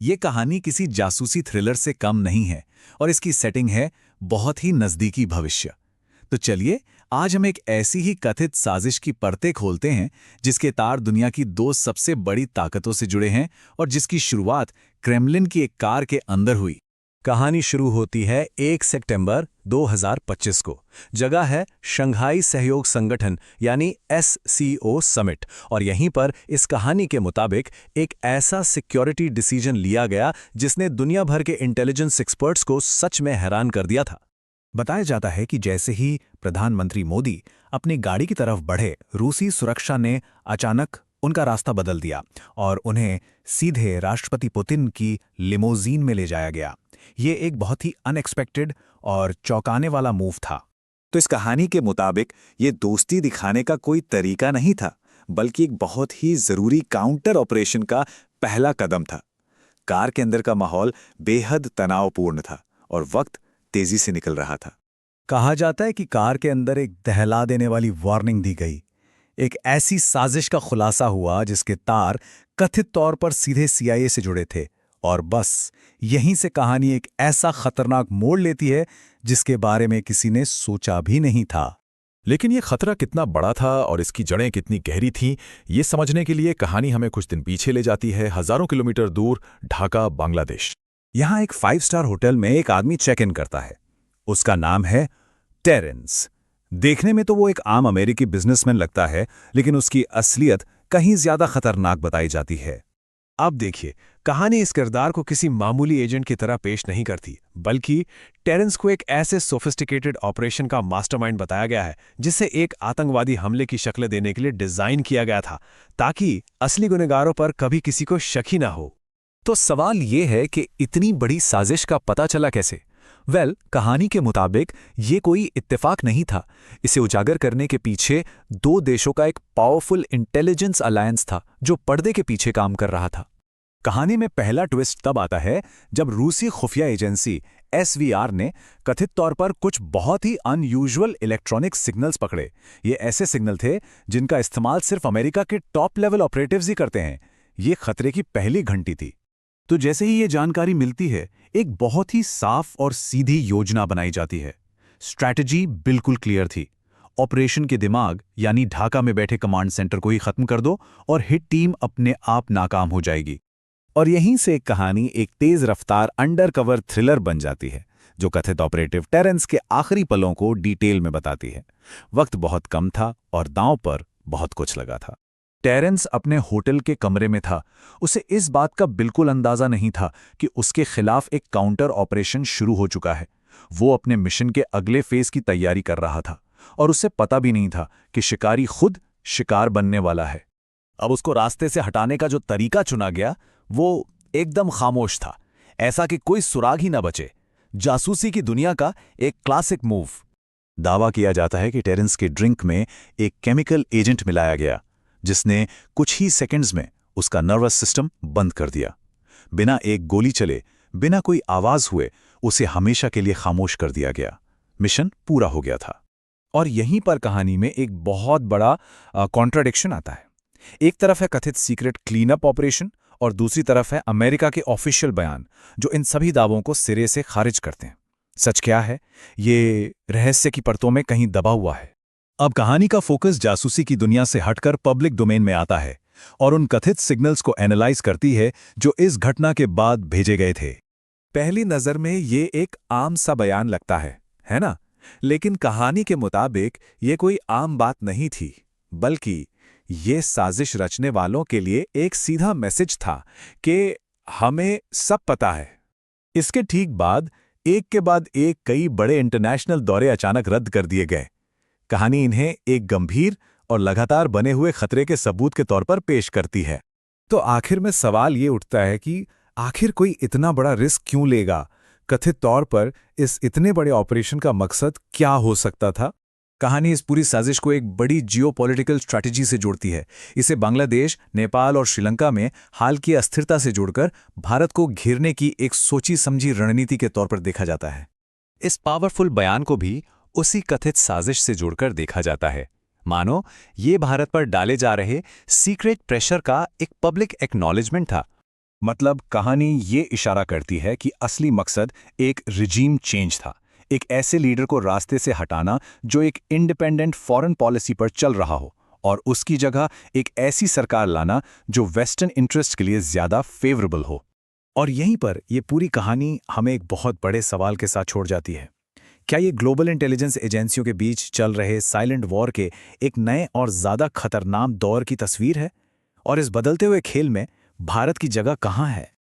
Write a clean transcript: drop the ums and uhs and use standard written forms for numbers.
ये कहानी किसी जासूसी थ्रिलर से कम नहीं है और इसकी सेटिंग है बहुत ही नज़दीकी भविष्य। तो चलिए, आज हम एक ऐसी ही कथित साजिश की परतें खोलते हैं जिसके तार दुनिया की दो सबसे बड़ी ताकतों से जुड़े हैं और जिसकी शुरुआत क्रेमलिन की एक कार के अंदर हुई। कहानी शुरू होती है 1 सितंबर 2025 को। जगह है शंघाई सहयोग संगठन यानी SCO समिट, और यहीं पर इस कहानी के मुताबिक एक ऐसा सिक्योरिटी डिसीजन लिया गया जिसने दुनिया भर के इंटेलिजेंस एक्सपर्ट्स को सच में हैरान कर दिया था। बताया जाता है कि जैसे ही प्रधानमंत्री मोदी अपनी गाड़ी की तरफ बढ़े, रूसी सुरक्षा ने अचानक उनका रास्ता बदल दिया और उन्हें सीधे राष्ट्रपति पुतिन की लिमोजीन में ले जाया गया। ये एक बहुत ही अनएक्सपेक्टेड और चौंकाने वाला मूव था। तो इस कहानी के मुताबिक ये दोस्ती दिखाने का कोई तरीका नहीं था, बल्कि एक बहुत ही जरूरी काउंटर ऑपरेशन का पहला कदम था। कार के अंदर का माहौल बेहद तनावपूर्ण था और वक्त तेजी से निकल रहा था। कहा जाता है कि कार के अंदर एक दहला देने वाली वार्निंग दी गई। एक ऐसी साजिश का खुलासा हुआ जिसके तार कथित तौर पर सीधे CIA से जुड़े थे, और बस यहीं से कहानी एक ऐसा खतरनाक मोड़ लेती है जिसके बारे में किसी ने सोचा भी नहीं था। लेकिन ये खतरा कितना बड़ा था और इसकी जड़ें कितनी गहरी थीं, ये समझने के लिए कहानी हमें कुछ दिन पीछे ले जाती है, हजारों किलोमीटर दूर, ढाका, बांग्लादेश। यहां एक 5 स्टार होटल में एक आदमी चेक इन करता है। उसका नाम है टेरेंस। देखने में तो वो एक आम अमेरिकी बिजनेसमैन लगता है, लेकिन उसकी असलियत कहीं ज्यादा खतरनाक बताई जाती है। अब देखिए, कहानी इस किरदार को किसी मामूली एजेंट की तरह पेश नहीं करती, बल्कि टेरेंस को एक ऐसे सोफिस्टिकेटेड ऑपरेशन का मास्टरमाइंड बताया गया है जिसे एक आतंकवादी हमले की शक्ल देने के लिए डिजाइन किया गया था, ताकि असली गुनहगारों पर कभी किसी को शक ही ना हो। तो सवाल ये है कि इतनी बड़ी साजिश का पता चला कैसे? कहानी के मुताबिक ये कोई इत्तेफाक नहीं था। इसे उजागर करने के पीछे दो देशों का एक पावरफुल इंटेलिजेंस अलायंस था जो पर्दे के पीछे काम कर रहा था। कहानी में पहला ट्विस्ट तब आता है जब रूसी खुफिया एजेंसी SVR ने कथित तौर पर कुछ बहुत ही अनयूजुअल इलेक्ट्रॉनिक सिग्नल्स पकड़े। ये ऐसे सिग्नल थे जिनका इस्तेमाल सिर्फ अमेरिका के टॉप लेवल ऑपरेटिव्स ही करते हैं। ये खतरे की पहली घंटी थी। तो जैसे ही ये जानकारी मिलती है, एक बहुत ही साफ और सीधी योजना बनाई जाती है। स्ट्रैटेजी बिल्कुल क्लियर थी। ऑपरेशन के दिमाग यानी ढाका में बैठे कमांड सेंटर को ही खत्म कर दो और हिट टीम अपने आप नाकाम हो जाएगी। और यहीं से एक कहानी एक तेज रफ्तार अंडरकवर थ्रिलर बन जाती है जो कथित ऑपरेटिव टेरेंस के आखिरी पलों को डिटेल में बताती है। वक्त बहुत कम था और दांव पर बहुत कुछ लगा था। टेरेंस अपने होटल के कमरे में था। उसे इस बात का बिल्कुल अंदाजा नहीं था कि उसके खिलाफ एक काउंटर ऑपरेशन शुरू हो चुका है। वो अपने मिशन के अगले फेज की तैयारी कर रहा था और उसे पता भी नहीं था कि शिकारी खुद शिकार बनने वाला है। अब उसको रास्ते से हटाने का जो तरीका चुना गया वो एकदम खामोश था, ऐसा कि कोई सुराग ही न बचे। जासूसी की दुनिया का एक क्लासिक मूव। दावा किया जाता है कि टेरेंस के ड्रिंक में एक केमिकल एजेंट मिलाया गया जिसने कुछ ही सेकंड्स में उसका नर्वस सिस्टम बंद कर दिया। बिना एक गोली चले, बिना कोई आवाज हुए उसे हमेशा के लिए खामोश कर दिया गया। मिशन पूरा हो गया था। और यहीं पर कहानी में एक बहुत बड़ा कॉन्ट्राडिक्शन आता है। एक तरफ है कथित सीक्रेट क्लीन अप ऑपरेशन और दूसरी तरफ है अमेरिका के ऑफिशियल बयान जो इन सभी दावों को सिरे से खारिज करते हैं। सच क्या है, ये रहस्य की परतों में कहीं दबा हुआ है। अब कहानी का फोकस जासूसी की दुनिया से हटकर पब्लिक डोमेन में आता है और उन कथित सिग्नल्स को एनालाइज करती है जो इस घटना के बाद भेजे गए थे। पहली नजर में ये एक आम सा बयान लगता है ना? लेकिन कहानी के मुताबिक ये कोई आम बात नहीं थी, बल्कि ये साजिश रचने वालों के लिए एक सीधा मैसेज था कि हमें सब पता है। इसके ठीक बाद एक कई बड़े इंटरनेशनल दौरे अचानक रद्द कर दिए गए। कहानी इन्हें एक गंभीर और लगातार बने हुए खतरे के सबूत के तौर पर पेश करती है। तो आखिर में सवाल ये उठता है कि आखिर कोई इतना बड़ा रिस्क क्यों लेगा? कथित तौर पर इस इतने बड़े ऑपरेशन का मकसद क्या हो सकता था? कहानी इस पूरी साजिश को एक बड़ी जियोपॉलिटिकल स्ट्रैटेजी से जोड़ती है। इसे बांग्लादेश, नेपाल और श्रीलंका में हाल की अस्थिरता से जोड़कर भारत को घेरने की एक सोची समझी रणनीति के तौर पर देखा जाता है। इस पावरफुल बयान को भी उसी कथित साजिश से जोड़कर देखा जाता है। मानो ये भारत पर डाले जा रहे सीक्रेट प्रेशर का एक पब्लिक एक्नॉलेजमेंट था। मतलब कहानी ये इशारा करती है कि असली मकसद एक रिजीम चेंज था, एक ऐसे लीडर को रास्ते से हटाना जो एक इंडिपेंडेंट फॉरेन पॉलिसी पर चल रहा हो, और उसकी जगह एक ऐसी सरकार लाना जो वेस्टर्न इंटरेस्ट के लिए ज्यादा फेवरेबल हो। और यहीं पर ये पूरी कहानी हमें एक बहुत बड़े सवाल के साथ छोड़ जाती है। क्या ये ग्लोबल इंटेलिजेंस एजेंसियों के बीच चल रहे साइलेंट वॉर के एक नए और ज़्यादा खतरनाक दौर की तस्वीर है? और इस बदलते हुए खेल में भारत की जगह कहाँ है?